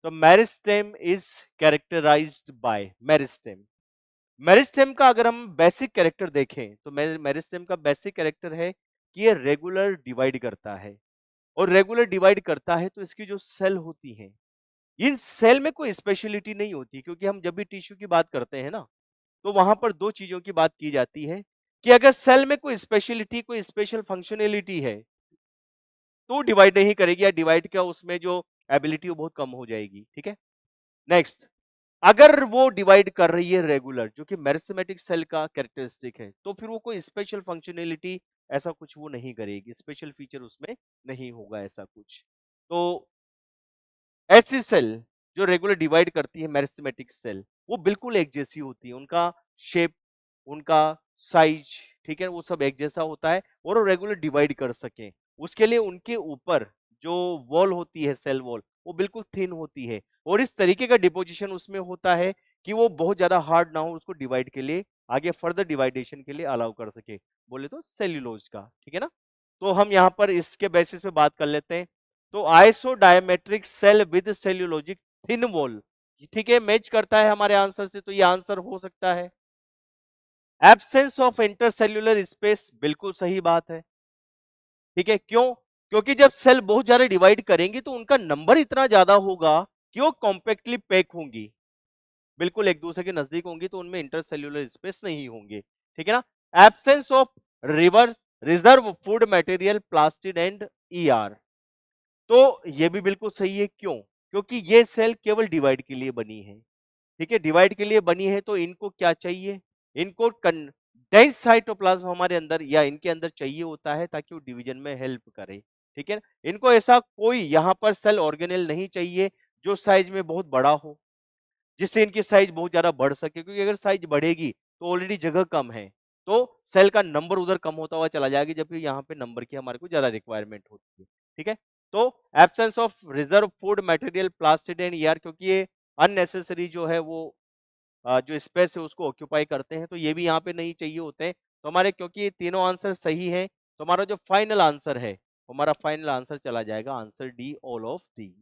तो meristem is characterized by meristem. Meristem का अगर हम बेसिक कैरेक्टर देखें तो मेरिस्टेम का बेसिक कैरेक्टर है कि ये रेगुलर डिवाइड करता है, और रेगुलर डिवाइड करता है तो इसकी जो सेल होती हैं, इन सेल में कोई स्पेशलिटी नहीं होती, क्योंकि हम जब भी टिश्यू की बात करते हैं ना, तो वहां पर दो चीजों की बात की जाती है कि अगर सेल में कोई स्पेशलिटी, कोई स्पेशल फंक्शनैलिटी है तो डिवाइड नहीं करेगी, या डिवाइड का उसमें जो एबिलिटी वो बहुत कम हो जाएगी। ठीक है, नेक्स्ट, अगर वो डिवाइड कर रही है रेगुलर, जो कि मेरिस्टेमेटिक सेल का कैरेक्टरिस्टिक है, तो फिर वो कोई स्पेशल फंक्शनैलिटी ऐसा कुछ वो नहीं करेगी, स्पेशल फीचर उसमें नहीं होगा ऐसा कुछ। तो ऐसी सेल जो रेगुलर डिवाइड करती है, मेरिस्टेमेटिक सेल, वो बिल्कुल एक जैसी होती है, उनका शेप, उनका साइज, ठीक है, वो सब एक जैसा होता है, और वो रेगुलर डिवाइड कर सकें उसके लिए उनके ऊपर जो वॉल होती है, सेल वॉल, वो बिल्कुल थिन होती है, और इस तरीके का डिपोजिशन उसमें होता है कि वो बहुत ज्यादा हार्ड ना हो, उसको डिवाइड के लिए, आगे फर्दर डिवाइडेशन के लिए अलाउ कर सके, बोले तो सेल्यूलोज का। ठीक है ना, तो हम यहाँ पर इसके बेसिस पे बात कर लेते हैं। तो isodiametric cell with cellulosic thin wall, ठीक है, मैच करता है हमारे आंसर से, तो ये आंसर हो सकता है। एब्सेंस ऑफ इंटरसेल्यूलर स्पेस, बिल्कुल सही बात है। ठीक है, क्यों? क्योंकि जब सेल बहुत ज्यादा डिवाइड करेंगे तो उनका नंबर इतना ज्यादा होगा कि वो कॉम्पैक्टली पैक होंगी, बिल्कुल एक दूसरे के नजदीक होंगी, तो उनमें इंटरसेल्यूलर स्पेस नहीं होंगे। ठीक है ना, absence of reverse reserve food material plastid and ER, तो ये भी बिल्कुल सही है। क्यों? क्योंकि ये सेल केवल डिवाइड के लिए बनी है। ठीक है, डिवाइड के लिए बनी है, तो इनको क्या चाहिए, इनको डेंस साइटोप्लाज्म हमारे अंदर या इनके अंदर चाहिए होता है, ताकि वो डिवीजन में हेल्प करे। ठीक है, इनको ऐसा कोई यहाँ पर सेल ऑर्गेनेल नहीं चाहिए जो साइज में बहुत बड़ा हो, जिससे इनकी साइज बहुत ज्यादा बढ़ सके, क्योंकि अगर साइज बढ़ेगी तो ऑलरेडी जगह कम है, तो सेल का नंबर उधर कम होता हुआ चला जाएगा, जबकि यहाँ पे नंबर की हमारे को ज्यादा रिक्वायरमेंट होती है। ठीक है, तो absence of reserve food material plastid and ER, क्योंकि ये अननेसेसरी जो है वो जो स्पेस है उसको ऑक्यूपाई करते हैं, तो ये भी यहाँ पे नहीं चाहिए होते हैं। तो हमारे, क्योंकि ये तीनों आंसर सही है, तो हमारा जो फाइनल आंसर है, हमारा फाइनल आंसर चला जाएगा answer D, all of the.